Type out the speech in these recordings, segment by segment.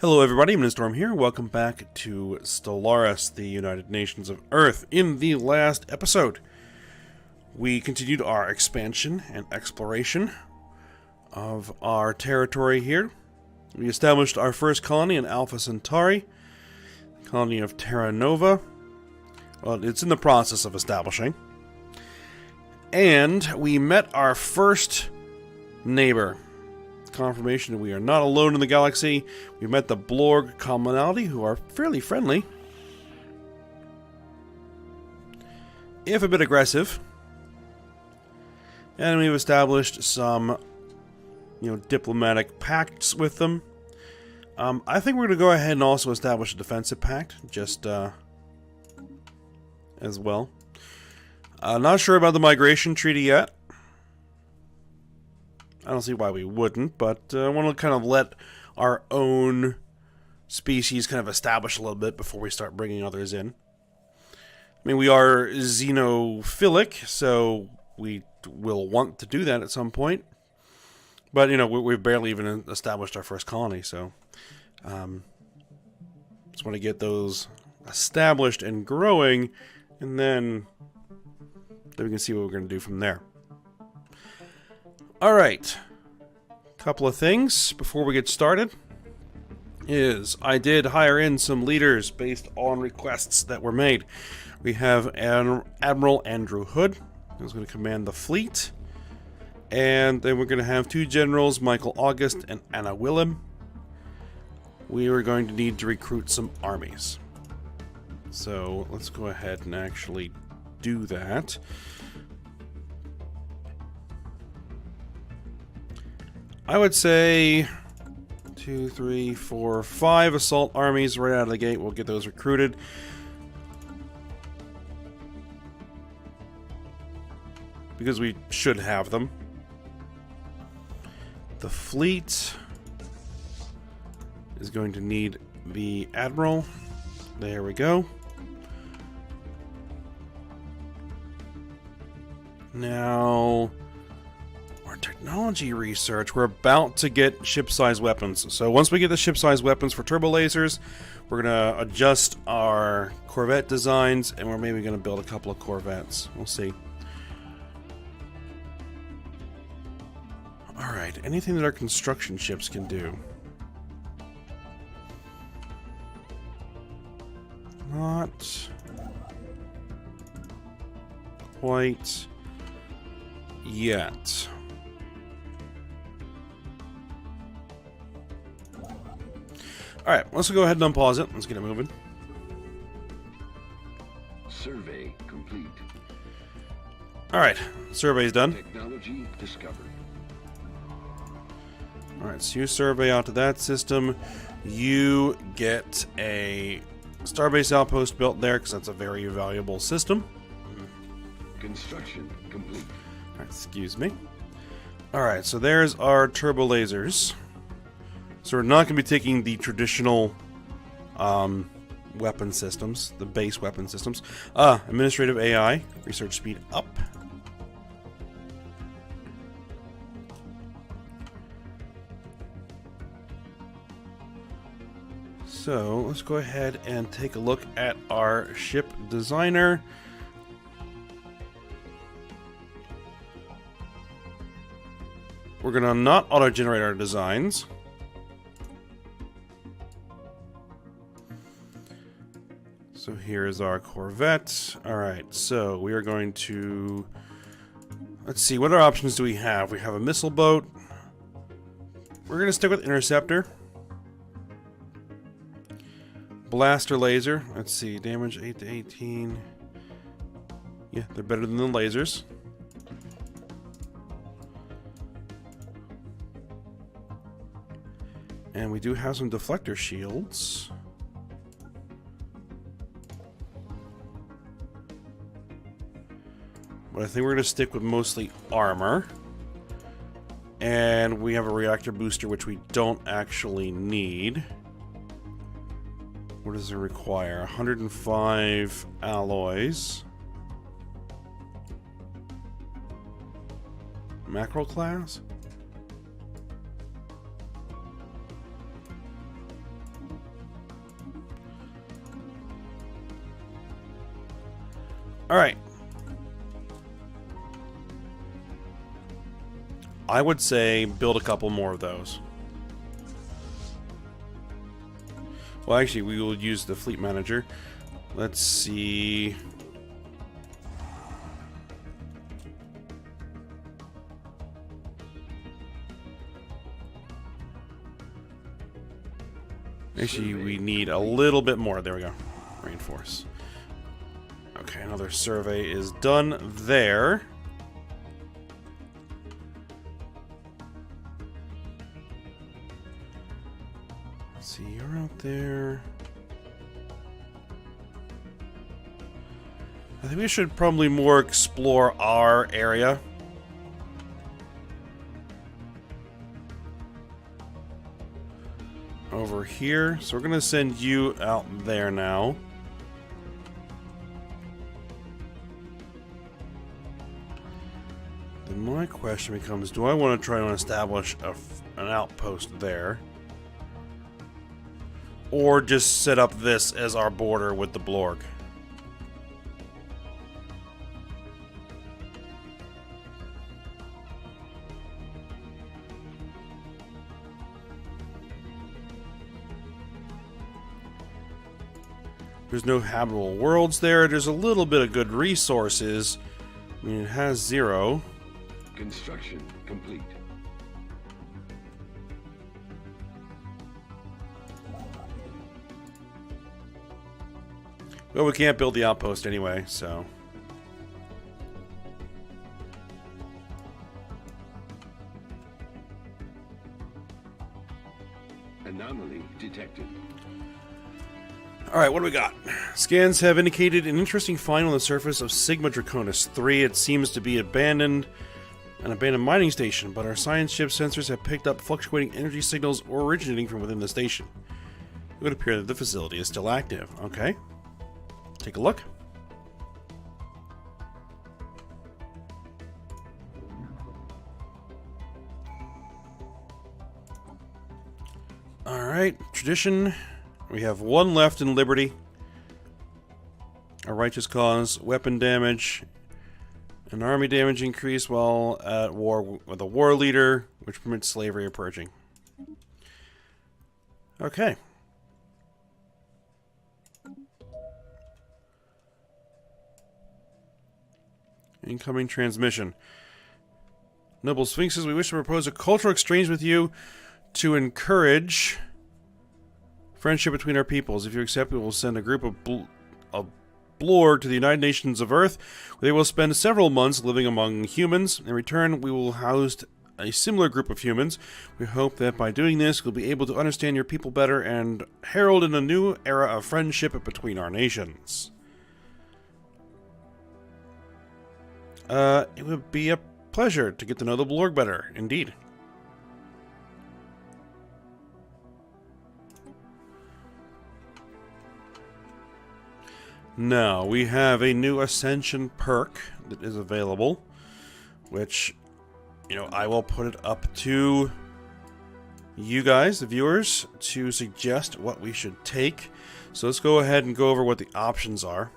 Hello everybody, Storm here. Welcome back to Stellaris, the United Nations of Earth. In the last episode, we continued our expansion and exploration of our territory here. We established our first colony in Alpha Centauri, colony of Terra Nova. Well, it's in the process of establishing. And we met our first neighbor. Confirmation that we are not alone in the galaxy. We met the Blorg commonality, who are fairly friendly, if a bit aggressive. And we've established some, diplomatic pacts with them. I think we're going to go ahead and also establish a defensive pact, just as well. Not sure about the migration treaty yet. I don't see why we wouldn't, but I want to kind of let our own species kind of establish a little bit before we start bringing others in. I mean, we are xenophilic, so we will want to do that at some point. But, we've barely even established our first colony, so just want to get those established and growing, and then we can see what we're going to do from there. Alright, couple of things before we get started is I did hire in some leaders based on requests that were made. We have Admiral Andrew Hood, who's going to command the fleet, and then we're going to have two generals, Michael August and Anna Willem. We are going to need to recruit some armies. So let's go ahead and actually do that. I would say 2, 3, 4, 5 assault armies right out of the gate. We'll get those recruited. Because we should have them. The fleet is going to need the Admiral. There we go. Now, our technology research, we're about to get ship-sized weapons. So once we get the ship-sized weapons for turbo lasers, we're going to adjust our Corvette designs, and we're maybe going to build a couple of Corvettes. We'll see. Alright, anything that our construction ships can do. Not quite yet. Alright, let's go ahead and unpause it. Let's get it moving. Survey complete. Alright, survey's done. Technology discovered. Alright, so you survey out to that system. You get a starbase outpost built there, because that's a very valuable system. Construction complete. Alright, excuse me. Alright, so there's our turbo lasers. So we're not going to be taking the traditional weapon systems, the base weapon systems. Administrative AI, research speed up. So let's go ahead and take a look at our ship designer. We're going to not auto-generate our designs. So here is our Corvette. Alright, so we are going to... Let's see, what other options do we have? We have a missile boat. We're going to stick with Interceptor. Blaster laser. Let's see, damage 8 to 18. Yeah, they're better than the lasers. And we do have some deflector shields. But I think we're going to stick with mostly armor. And we have a reactor booster, which we don't actually need. What does it require? 105 alloys. Macro class? Alright. I would say build a couple more of those. Well, actually, we will use the fleet manager. Let's see. Actually, we need a little bit more. There we go. Reinforce. Okay, another survey is done there. Let's see, you're out there. I think we should probably more explore our area. Over here. So we're going to send you out there now. Then my question becomes, do I want to try and establish an outpost there? Or just set up this as our border with the Blorg? There's no habitable worlds there. There's a little bit of good resources. I mean, it has 0. Construction complete. Well, we can't build the outpost anyway, so... Anomaly detected. Alright, what do we got? Scans have indicated an interesting find on the surface of Sigma Draconis 3. It seems to be an abandoned mining station, but our science ship sensors have picked up fluctuating energy signals originating from within the station. It would appear that the facility is still active. Okay. Take a look. Alright, tradition. We have 1 left in Liberty. A righteous cause, weapon damage, an army damage increase while at war with a war leader, which permits slavery or purging. Okay. Incoming transmission. Noble Sphinxes, we wish to propose a cultural exchange with you to encourage friendship between our peoples. If you accept, we will send a group of Blorg to the United Nations of Earth, where they will spend several months living among humans. In return, we will house a similar group of humans. We hope that by doing this, we'll be able to understand your people better and herald in a new era of friendship between our nations. It would be a pleasure to get to know the Blorg better, indeed. Now, we have a new Ascension perk that is available, which, you know, I will put it up to you guys, the viewers, to suggest what we should take. So let's go ahead and go over what the options are.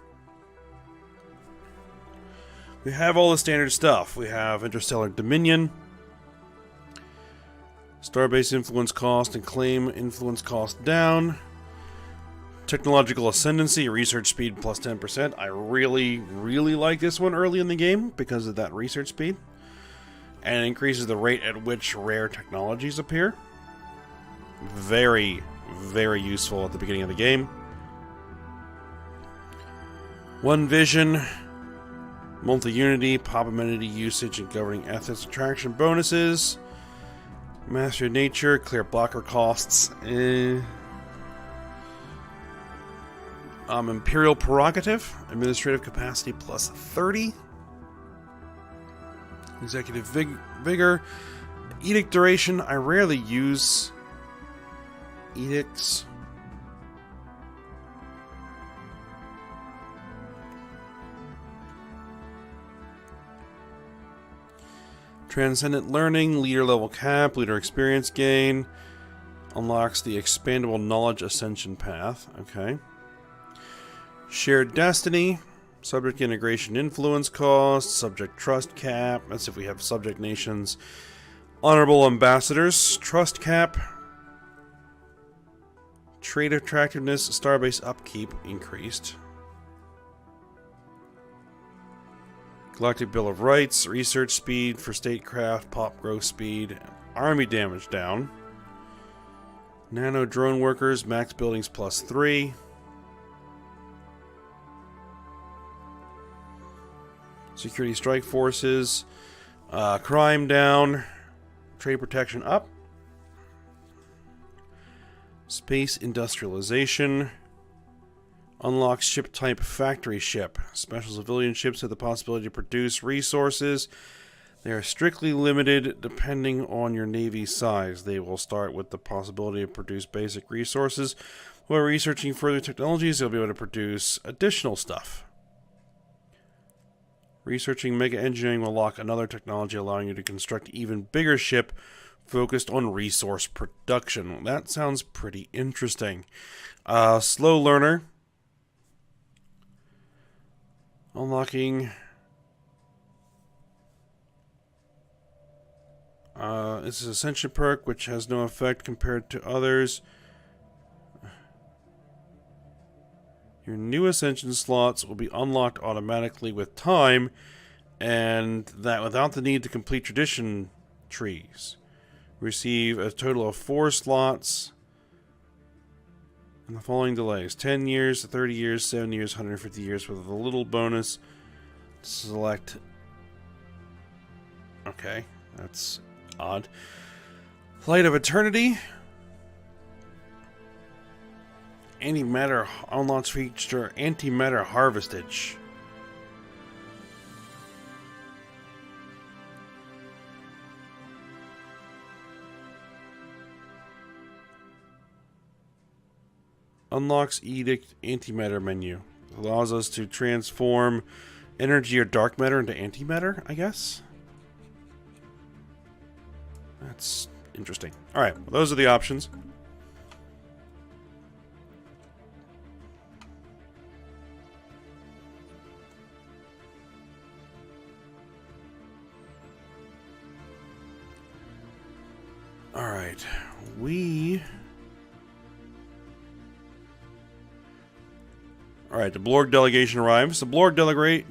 We have all the standard stuff. We have Interstellar Dominion, Starbase Influence Cost and Claim Influence Cost down, Technological Ascendancy, Research Speed plus 10%. I really, really like this one early in the game because of that research speed. And it increases the rate at which rare technologies appear. Very, very useful at the beginning of the game. One Vision, Multi-Unity, Pop Amenity Usage and Governing Ethics Attraction Bonuses. Master of Nature, Clear Blocker Costs. Imperial Prerogative, Administrative Capacity plus 30. Executive Vigor. Edict Duration, I rarely use edicts. Transcendent Learning, Leader Level Cap, Leader Experience Gain. Unlocks the Expandable Knowledge Ascension Path. Okay. Shared Destiny. Subject integration influence cost, subject trust cap. That's if we have subject nations. Honorable ambassadors, trust cap. Trade attractiveness, starbase upkeep increased. Galactic Bill of Rights, research speed for statecraft, pop growth speed, army damage down. Nano drone workers, max buildings +3. Security strike forces, crime down, trade protection up. Space industrialization. Unlocks ship type factory ship. Special civilian ships have the possibility to produce resources. They are strictly limited depending on your navy size. They will start with the possibility to produce basic resources. While researching further technologies, they'll be able to produce additional stuff. Researching mega engineering will unlock another technology allowing you to construct an even bigger ship focused on resource production. That sounds pretty interesting. Slow learner. Unlocking. This is Ascension perk, which has no effect compared to others. Your new Ascension slots will be unlocked automatically with time, and that without the need to complete tradition trees. Receive a total of 4 slots in the following delays: 10 years, 30 years, 7 years, 150 years, with a little bonus. Select. Okay, that's odd. Flight of Eternity. Antimatter unlocks feature antimatter harvestage. Unlocks Edict Antimatter menu. Allows us to transform energy or dark matter into antimatter, I guess. That's interesting. Alright, well, those are the options. Alright, Alright, the Blorg delegation arrives. The Blorg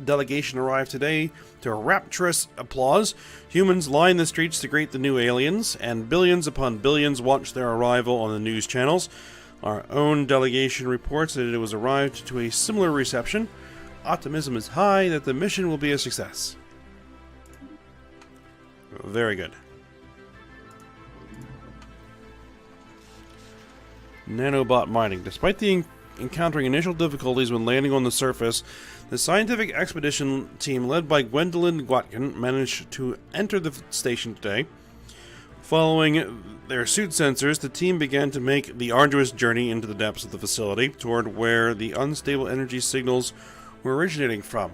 delegation arrived today to rapturous applause. Humans line the streets to greet the new aliens, and billions upon billions watch their arrival on the news channels. Our own delegation reports that it was arrived to a similar reception. Optimism is high that the mission will be a success. Very good. Nanobot Mining. Despite the encountering initial difficulties when landing on the surface, the scientific expedition team led by Gwendolyn Gwatkin managed to enter the station today. Following their suit sensors, the team began to make the arduous journey into the depths of the facility toward where the unstable energy signals were originating from.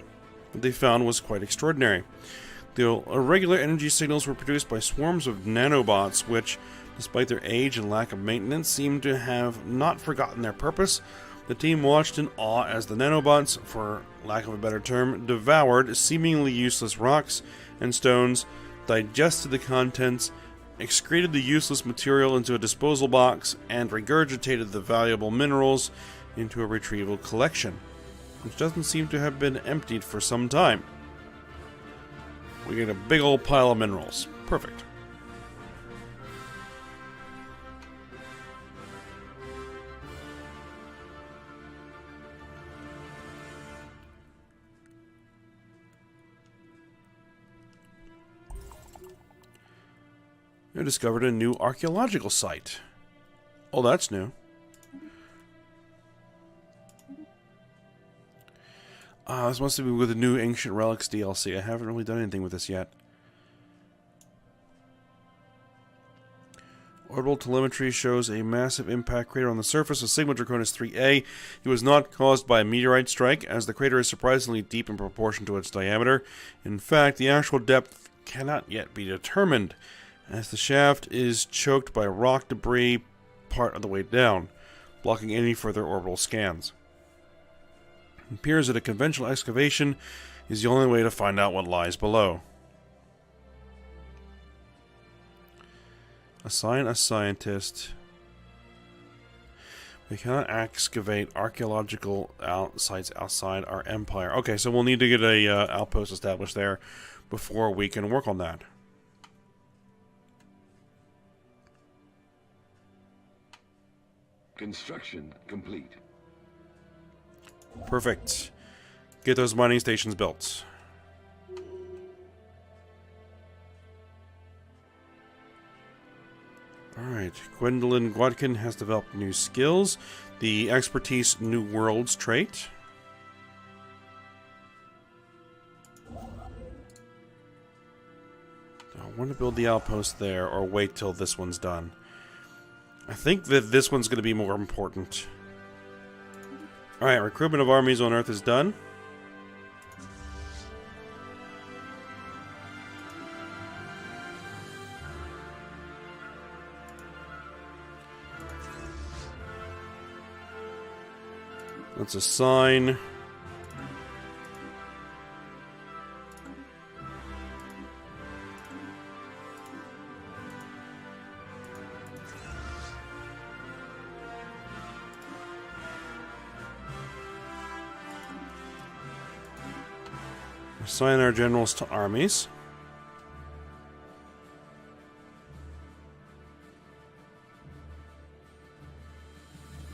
What they found was quite extraordinary. The irregular energy signals were produced by swarms of nanobots, which, despite their age and lack of maintenance, seemed to have not forgotten their purpose. The team watched in awe as the nanobots, for lack of a better term, devoured seemingly useless rocks and stones, digested the contents, excreted the useless material into a disposal box, and regurgitated the valuable minerals into a retrieval collection, which doesn't seem to have been emptied for some time. We get a big old pile of minerals. Perfect. They discovered a new archaeological site. Oh, that's new. This must be with the new Ancient Relics DLC. I haven't really done anything with this yet. Orbital telemetry shows a massive impact crater on the surface of Sigma Draconis 3A. It was not caused by a meteorite strike, as the crater is surprisingly deep in proportion to its diameter. In fact, the actual depth cannot yet be determined, as the shaft is choked by rock debris part of the way down, blocking any further orbital scans. It appears that a conventional excavation is the only way to find out what lies below. Assign a scientist. We cannot excavate archaeological sites outside our empire. Okay, so we'll need to get a outpost established there before we can work on that. Construction complete. Perfect. Get those mining stations built. Alright, Gwendolyn Godkin has developed new skills. The Expertise New Worlds trait. I want to build the outpost there, or wait till this one's done. I think that this one's going to be more important. Alright, recruitment of armies on Earth is done. Let's assign. Assign our generals to armies.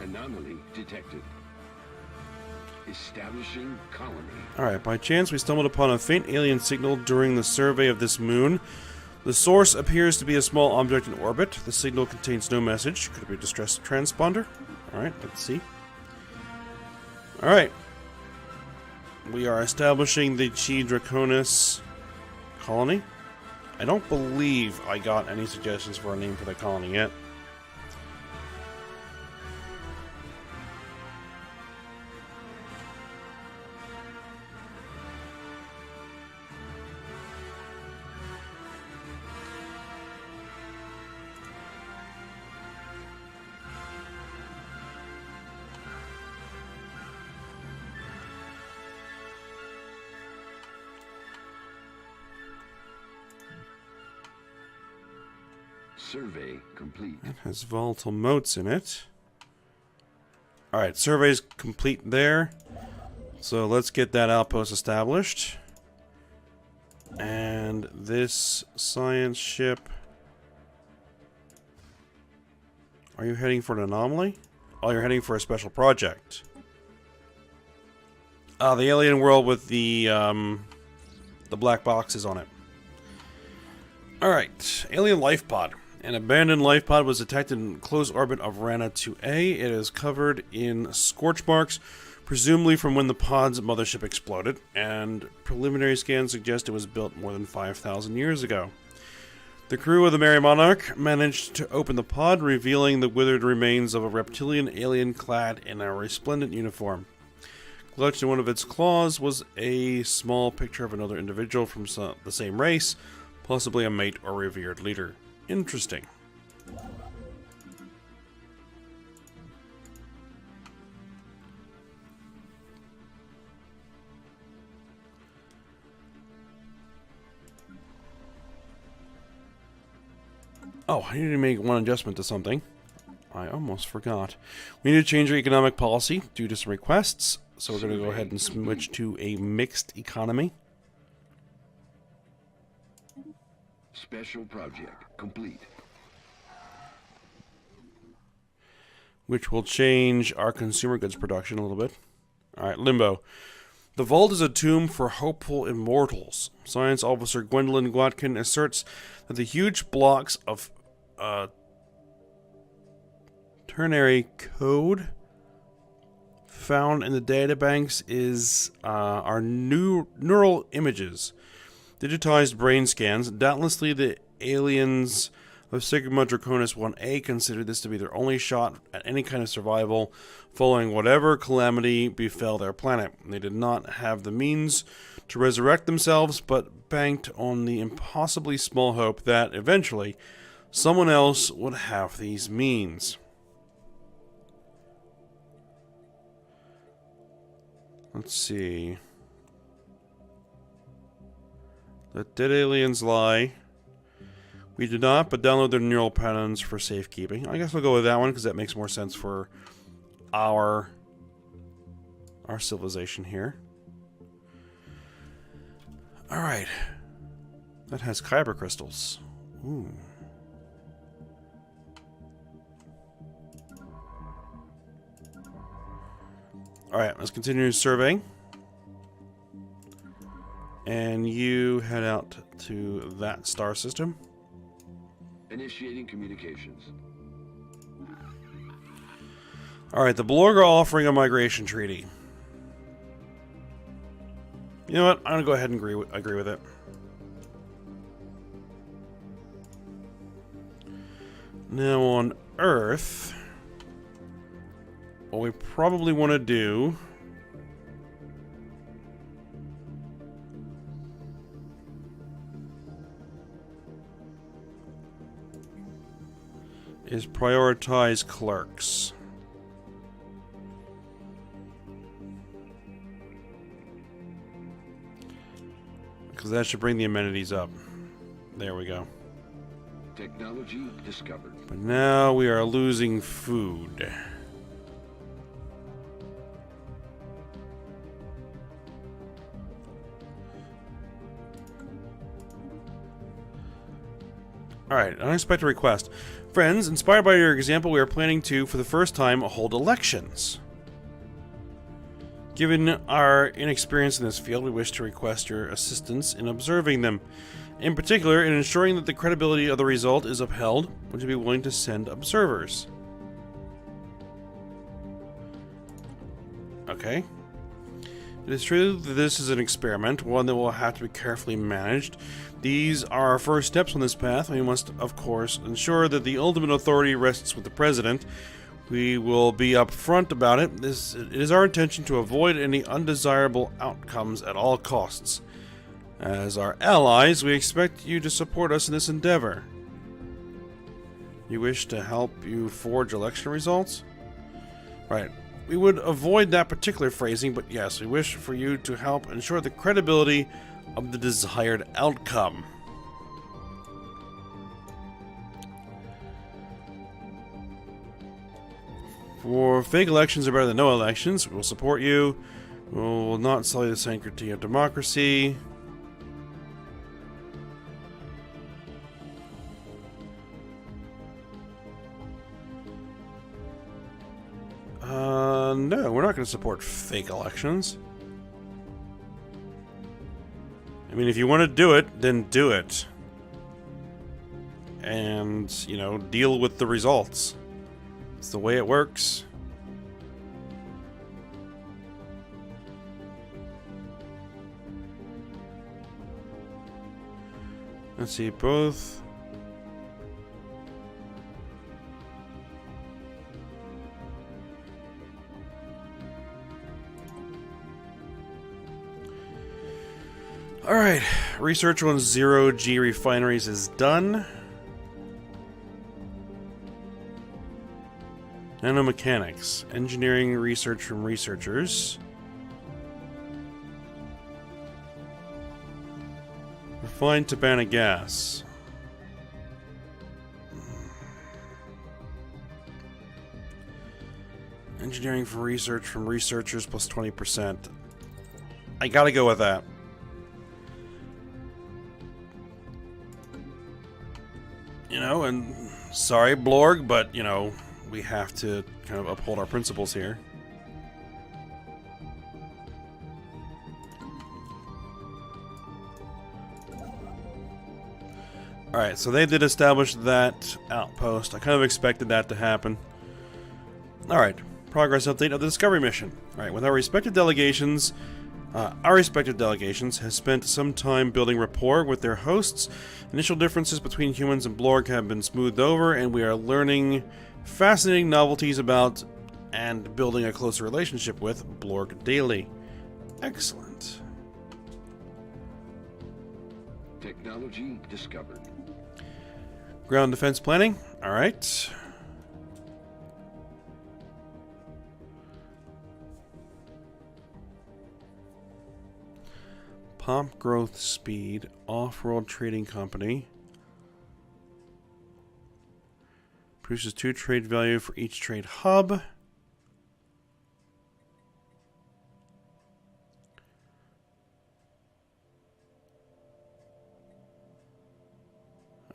Anomaly detected. Establishing colony. Alright, by chance we stumbled upon a faint alien signal during the survey of this moon. The source appears to be a small object in orbit. The signal contains no message. Could it be a distress transponder? Alright, let's see. Alright. We are establishing the Chi Draconis colony. I don't believe I got any suggestions for a name for the colony yet. Survey complete. It has volatile motes in it. Alright, survey's complete there. So let's get that outpost established. And this science ship. Are you heading for an anomaly? Oh, you're heading for a special project. The alien world with the black boxes on it. Alright, alien life pod. An abandoned life pod was detected in close orbit of Rana 2A. It is covered in scorch marks, presumably from when the pod's mothership exploded, and preliminary scans suggest it was built more than 5,000 years ago. The crew of the Merry Monarch managed to open the pod, revealing the withered remains of a reptilian alien clad in a resplendent uniform. Clutched in one of its claws was a small picture of another individual from the same race, possibly a mate or revered leader. Interesting. Oh, I need to make one adjustment to something. I almost forgot. We need to change our economic policy due to some requests, so we're going to go ahead and switch to a mixed economy. Special project complete. Which will change our consumer goods production a little bit. Alright, Limbo. The vault is a tomb for hopeful immortals. Science officer Gwendolyn Godkin asserts that the huge blocks of ternary code found in the databanks are new neural images. Digitized brain scans. Doubtlessly the aliens of Sigma Draconis 1A considered this to be their only shot at any kind of survival following whatever calamity befell their planet. They did not have the means to resurrect themselves, but banked on the impossibly small hope that, eventually, someone else would have these means. Let's see. Let dead aliens lie. We do not, but download their neural patterns for safekeeping. I guess we'll go with that one because that makes more sense for our civilization here. Alright. That has kyber crystals. Ooh. Alright, let's continue surveying. And you head out to that star system. Initiating communications. Alright, the Blorg are offering a migration treaty. You know what? I'm gonna go ahead and agree with it. Now on Earth, what we probably want to do is prioritize clerks. Because that should bring the amenities up. There we go. Technology discovered. But now we are losing food. Alright, unexpected request. Friends, inspired by your example, we are planning to, for the first time, hold elections. Given our inexperience in this field, we wish to request your assistance in observing them. In particular, in ensuring that the credibility of the result is upheld, would you be willing to send observers? Okay. It is true that this is an experiment, one that will have to be carefully managed. These are our first steps on this path. We must, of course, ensure that the ultimate authority rests with the President. We will be upfront about it. It is our intention to avoid any undesirable outcomes at all costs. As our allies, we expect you to support us in this endeavor. You wish to help you forge election results? Right. We would avoid that particular phrasing, but yes, we wish for you to help ensure the credibility of the desired outcome. For fake elections are better than no elections. We will support you. We will not sully the sanctity of democracy. No, we're not going to support fake elections. I mean, if you want to do it, then do it. And, you know, deal with the results. It's the way it works. Let's see, both... Alright, research on zero-G refineries is done. Nanomechanics, engineering research from researchers. Refined Tabana gas. Engineering for research from researchers plus 20%. I gotta go with that. You know, and sorry, Blorg, but, you know, we have to kind of uphold our principles here. Alright, so they did establish that outpost. I kind of expected that to happen. Alright, progress update of the Discovery mission. Alright, with our respective delegations has spent some time building rapport with their hosts. Initial differences between humans and Blorg have been smoothed over, and we are learning fascinating novelties about and building a closer relationship with Blorg daily. Excellent. Technology discovered. Ground defense planning. Alright. Pop growth speed. Off-world trading company. Produces 2 trade value for each trade hub.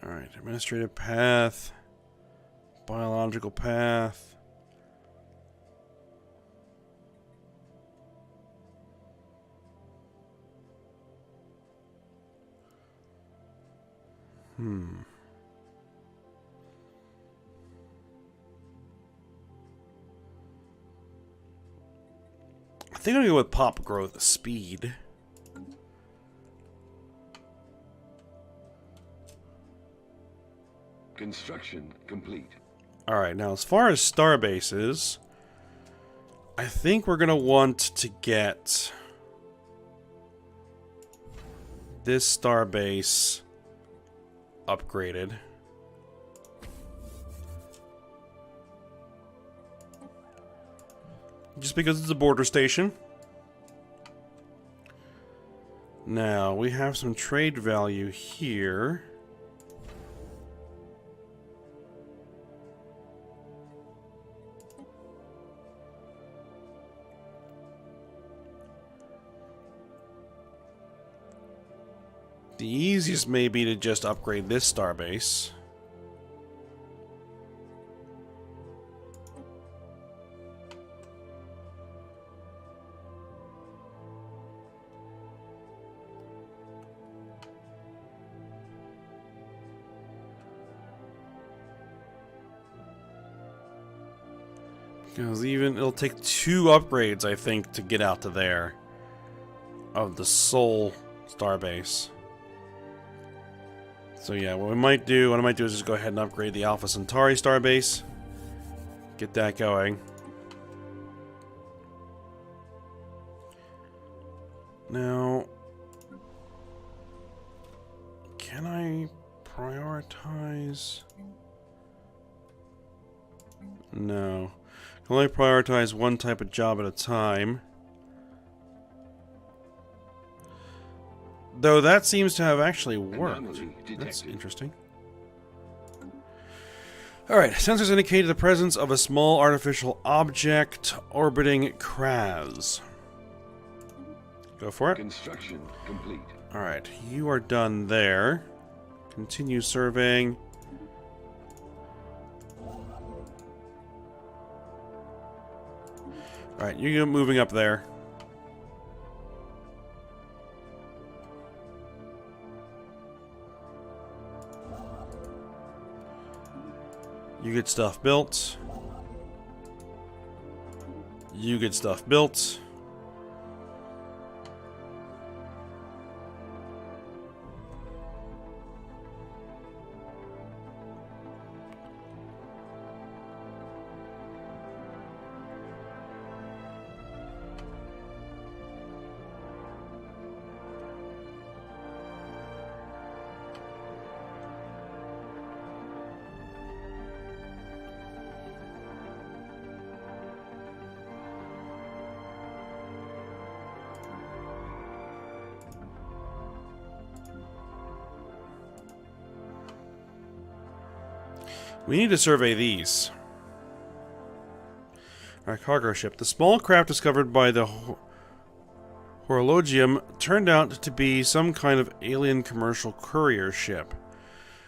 Alright, administrative path. Biological path. I think I'm gonna go with pop growth speed. Construction complete. Alright, now as far as star bases, I think we're gonna want to get this star base upgraded. Just because it's a border station. Now, we have some trade value here. The easiest may be to just upgrade this starbase. Because it'll take 2 upgrades, I think, to get out to there. Of the Sol starbase. So yeah, what I might do is just go ahead and upgrade the Alpha Centauri starbase. Get that going. Now, can I prioritize? No. I can only prioritize one type of job at a time. Though that seems to have actually worked. That's interesting. Alright, sensors indicate the presence of a small artificial object orbiting Kraz. Go for it. Construction complete. Alright, you are done there. Continue surveying. Alright, you get moving up there. You get stuff built. You get stuff built. We need to survey these. Our cargo ship. The small craft discovered by the Horologium turned out to be some kind of alien commercial courier ship.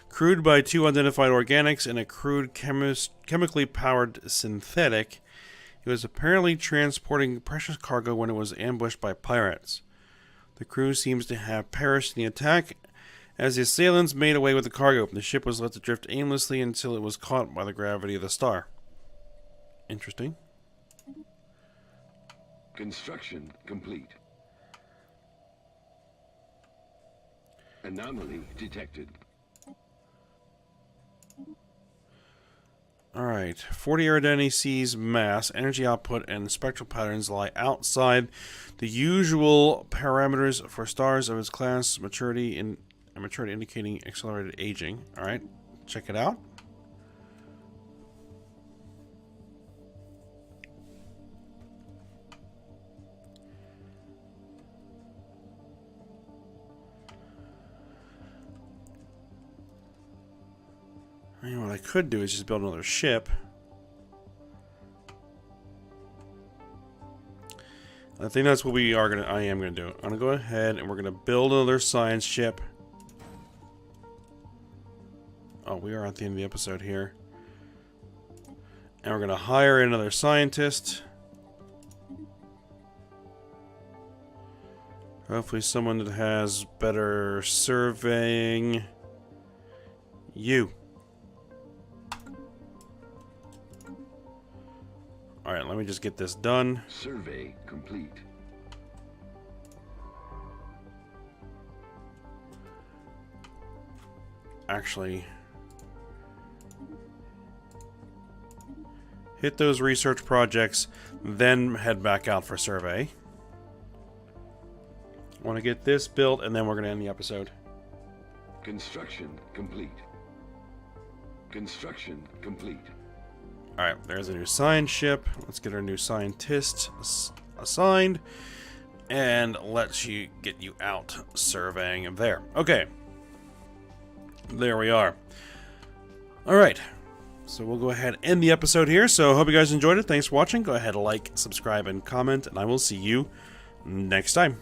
Crewed by 2 unidentified organics and a crude chemically powered synthetic, it was apparently transporting precious cargo when it was ambushed by pirates. The crew seems to have perished in the attack, as the assailants made away with the cargo. The ship was left to drift aimlessly until it was caught by the gravity of the star. Interesting. Construction complete. Anomaly detected. Alright, 40 Eridani sees mass, energy output, and spectral patterns lie outside the usual parameters for stars of its class, maturity indicating accelerated aging. Alright, check it out. I mean, what I could do is just build another ship. I think that's what I am gonna do. I'm gonna go ahead and we're gonna build another science ship. Oh, we are at the end of the episode here. And we're gonna hire another scientist. Hopefully someone that has better surveying. You. Alright, let me just get this done. Survey complete. Actually, hit those research projects, then head back out for survey. I want to get this built, and then we're going to end the episode. Construction complete. Construction complete. Alright, there's a new science ship. Let's get our new scientist assigned. And let's get you out surveying there. Okay. There we are. Alright. So we'll go ahead and end the episode here. So I hope you guys enjoyed it. Thanks for watching. Go ahead, like, subscribe, and comment. And I will see you next time.